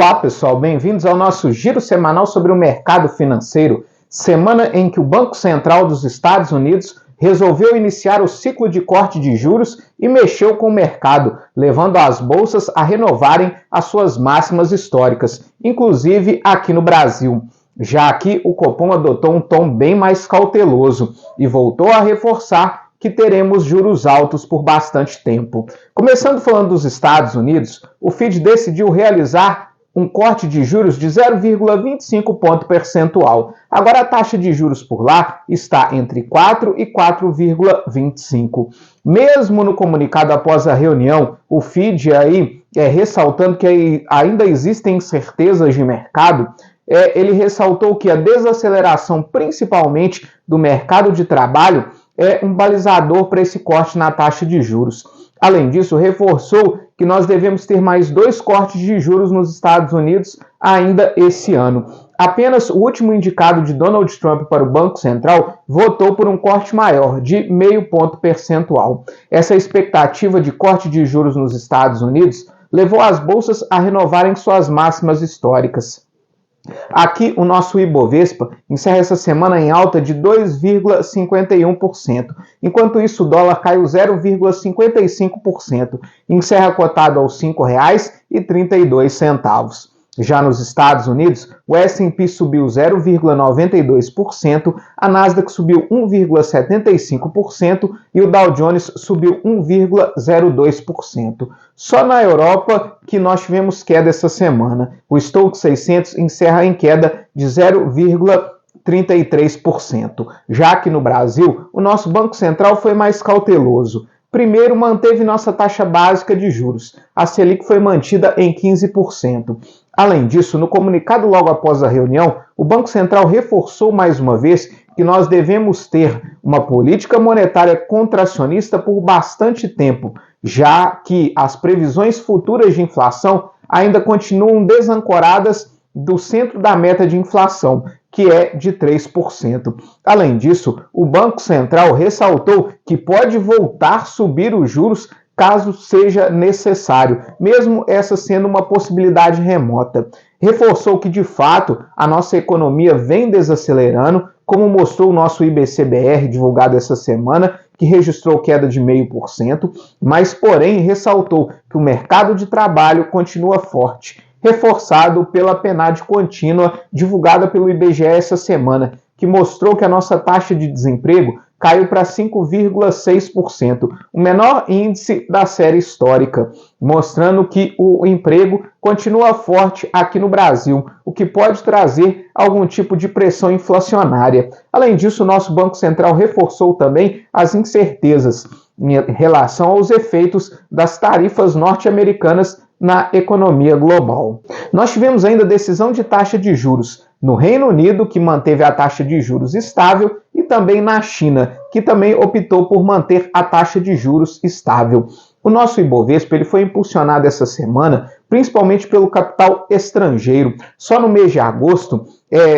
Olá pessoal, bem-vindos ao nosso giro semanal sobre o mercado financeiro, semana em que o Banco Central dos Estados Unidos resolveu iniciar o ciclo de corte de juros e mexeu com o mercado, levando as bolsas a renovarem as suas máximas históricas, inclusive aqui no Brasil. Já aqui, o Copom adotou um tom bem mais cauteloso e voltou a reforçar que teremos juros altos por bastante tempo. Começando falando dos Estados Unidos, o FED decidiu realizar um corte de juros de 0,25 ponto percentual. Agora a taxa de juros por lá está entre 4 e 4,25. Mesmo no comunicado após a reunião, o FED ressaltando que ainda existem incertezas de mercado, ele ressaltou que a desaceleração, principalmente do mercado de trabalho, é um balizador para esse corte na taxa de juros. Além disso, reforçou que nós devemos ter mais 2 cortes de juros nos Estados Unidos ainda esse ano. Apenas o último indicado de Donald Trump para o Banco Central votou por um corte maior, de 0,5 ponto percentual. Essa expectativa de corte de juros nos Estados Unidos levou as bolsas a renovarem suas máximas históricas. Aqui, o nosso Ibovespa encerra essa semana em alta de 2,51%. Enquanto isso, o dólar caiu 0,55% e encerra cotado aos R$ 5,32. Já nos Estados Unidos, o S&P subiu 0,92%, a Nasdaq subiu 1,75% e o Dow Jones subiu 1,02%. Só na Europa que nós tivemos queda essa semana. O Stoxx 600 encerra em queda de 0,33%. Já que no Brasil, o nosso Banco Central foi mais cauteloso. Primeiro, manteve nossa taxa básica de juros. A Selic foi mantida em 15%. Além disso, no comunicado logo após a reunião, o Banco Central reforçou mais uma vez que nós devemos ter uma política monetária contracionista por bastante tempo, já que as previsões futuras de inflação ainda continuam desancoradas do centro da meta de inflação, que é de 3%. Além disso, o Banco Central ressaltou que pode voltar a subir os juros caso seja necessário, mesmo essa sendo uma possibilidade remota. Reforçou que, de fato, a nossa economia vem desacelerando, como mostrou o nosso IBC-BR divulgado essa semana, que registrou queda de 0,5%, mas, porém, ressaltou que o mercado de trabalho continua forte, reforçado pela PNAD contínua divulgada pelo IBGE essa semana, que mostrou que a nossa taxa de desemprego caiu para 5,6%, o menor índice da série histórica, mostrando que o emprego continua forte aqui no Brasil, o que pode trazer algum tipo de pressão inflacionária. Além disso, o nosso Banco Central reforçou também as incertezas em relação aos efeitos das tarifas norte-americanas na economia global. Nós tivemos ainda decisão de taxa de juros no Reino Unido, que manteve a taxa de juros estável, e também na China, que também optou por manter a taxa de juros estável. O nosso Ibovespa ele foi impulsionado essa semana, principalmente pelo capital estrangeiro. Só no mês de agosto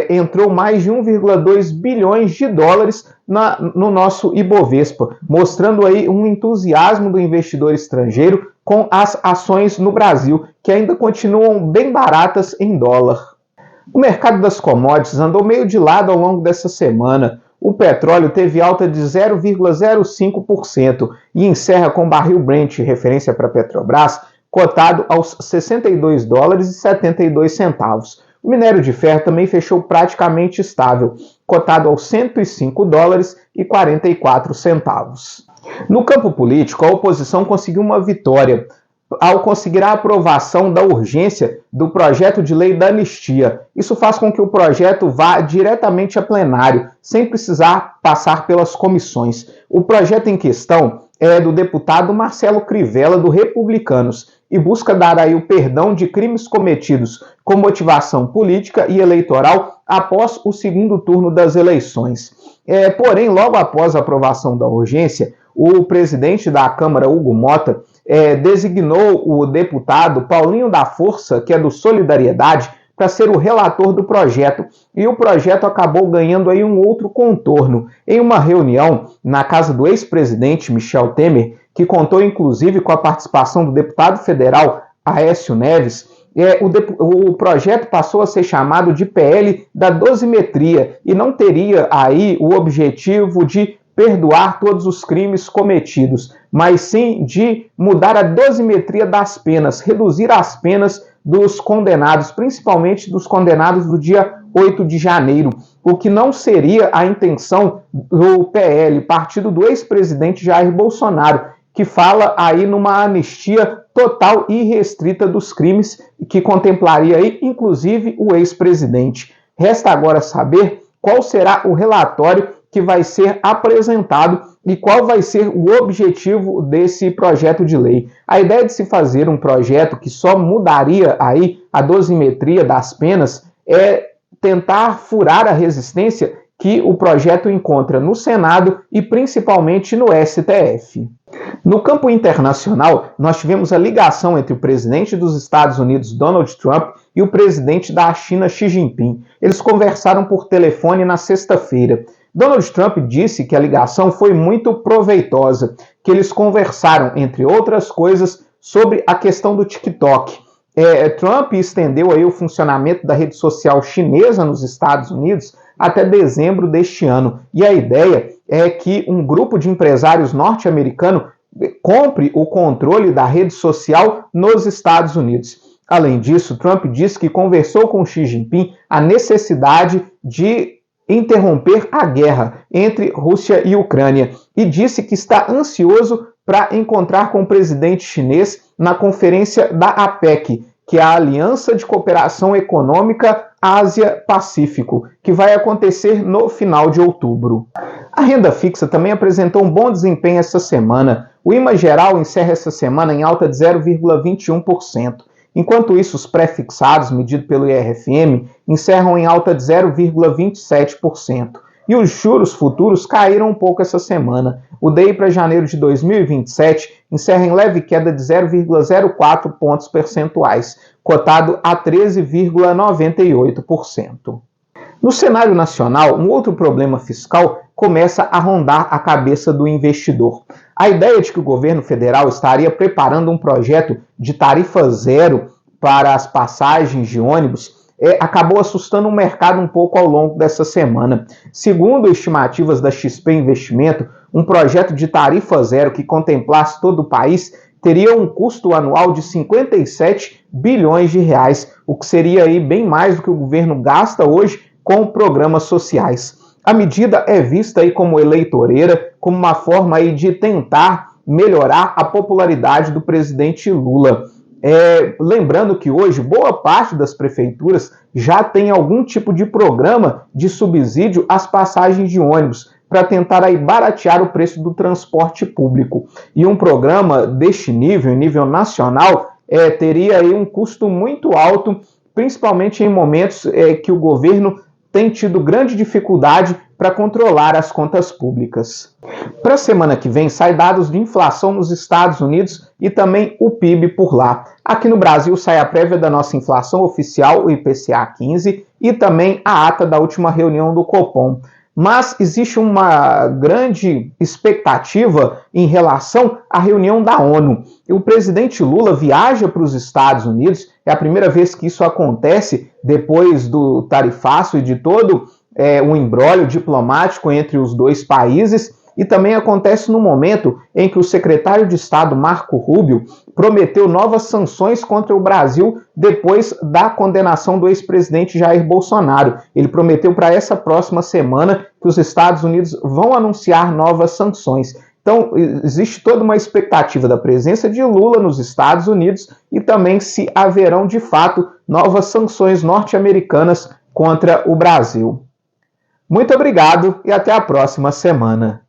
entrou mais de 1,2 bilhões de dólares no nosso Ibovespa, mostrando aí um entusiasmo do investidor estrangeiro com as ações no Brasil, que ainda continuam bem baratas em dólar. O mercado das commodities andou meio de lado ao longo dessa semana. O petróleo teve alta de 0,05% e encerra com o barril Brent, referência para a Petrobras, cotado aos $62,72. O minério de ferro também fechou praticamente estável, cotado aos $105,44. No campo político, a oposição conseguiu uma vitória ao conseguir a aprovação da urgência do projeto de lei da anistia. Isso faz com que o projeto vá diretamente a plenário, sem precisar passar pelas comissões. O projeto em questão é do deputado Marcelo Crivella, do Republicanos, e busca dar aí o perdão de crimes cometidos com motivação política e eleitoral após o segundo turno das eleições. Porém, logo após a aprovação da urgência, o presidente da Câmara, Hugo Mota, designou o deputado Paulinho da Força, que é do Solidariedade, para ser o relator do projeto. E o projeto acabou ganhando aí um outro contorno. Em uma reunião na casa do ex-presidente Michel Temer, que contou inclusive com a participação do deputado federal Aécio Neves, o projeto passou a ser chamado de PL da dosimetria e não teria aí o objetivo de perdoar todos os crimes cometidos, mas sim de mudar a dosimetria das penas, reduzir as penas dos condenados, principalmente dos condenados do dia 8 de janeiro, o que não seria a intenção do PL, partido do ex-presidente Jair Bolsonaro, que fala aí numa anistia total e restrita dos crimes, que contemplaria aí, inclusive, o ex-presidente. Resta agora saber qual será o relatório que vai ser apresentado e qual vai ser o objetivo desse projeto de lei. A ideia de se fazer um projeto que só mudaria aí a dosimetria das penas é tentar furar a resistência que o projeto encontra no Senado e principalmente no STF. No campo internacional, nós tivemos a ligação entre o presidente dos Estados Unidos, Donald Trump, e o presidente da China, Xi Jinping. Eles conversaram por telefone na sexta-feira. Donald Trump disse que a ligação foi muito proveitosa, que eles conversaram, entre outras coisas, sobre a questão do TikTok. Trump estendeu aí o funcionamento da rede social chinesa nos Estados Unidos até dezembro deste ano. E a ideia é que um grupo de empresários norte-americano compre o controle da rede social nos Estados Unidos. Além disso, Trump disse que conversou com Xi Jinping a necessidade de interromper a guerra entre Rússia e Ucrânia e disse que está ansioso para encontrar com o presidente chinês na conferência da APEC, que é a Aliança de Cooperação Econômica Ásia-Pacífico, que vai acontecer no final de outubro. A renda fixa também apresentou um bom desempenho essa semana. O IMA geral encerra essa semana em alta de 0,21%. Enquanto isso, os pré-fixados, medidos pelo IRFM, encerram em alta de 0,27%. E os juros futuros caíram um pouco essa semana. O DI para janeiro de 2027 encerra em leve queda de 0,04 pontos percentuais, cotado a 13,98%. No cenário nacional, um outro problema fiscal começa a rondar a cabeça do investidor. A ideia de que o governo federal estaria preparando um projeto de tarifa zero para as passagens de ônibus acabou assustando o mercado um pouco ao longo dessa semana. Segundo estimativas da XP Investimento, um projeto de tarifa zero que contemplasse todo o país teria um custo anual de 57 bilhões de reais, o que seria aí bem mais do que o governo gasta hoje com programas sociais. A medida é vista aí como eleitoreira, como uma forma aí de tentar melhorar a popularidade do presidente Lula. Lembrando que hoje boa parte das prefeituras já tem algum tipo de programa de subsídio às passagens de ônibus para tentar aí baratear o preço do transporte público. E um programa deste nível, em nível nacional, teria aí um custo muito alto, principalmente em momentos que o governo tem tido grande dificuldade para controlar as contas públicas. Para a semana que vem, sai dados de inflação nos Estados Unidos e também o PIB por lá. Aqui no Brasil sai a prévia da nossa inflação oficial, o IPCA 15, e também a ata da última reunião do Copom. Mas existe uma grande expectativa em relação à reunião da ONU. O presidente Lula viaja para os Estados Unidos, é a primeira vez que isso acontece depois do tarifaço e de todo um imbróglio diplomático entre os dois países, e também acontece no momento em que o secretário de Estado, Marco Rubio, prometeu novas sanções contra o Brasil depois da condenação do ex-presidente Jair Bolsonaro. Ele prometeu para essa próxima semana que os Estados Unidos vão anunciar novas sanções. Então, existe toda uma expectativa da presença de Lula nos Estados Unidos e também se haverão, de fato, novas sanções norte-americanas contra o Brasil. Muito obrigado e até a próxima semana.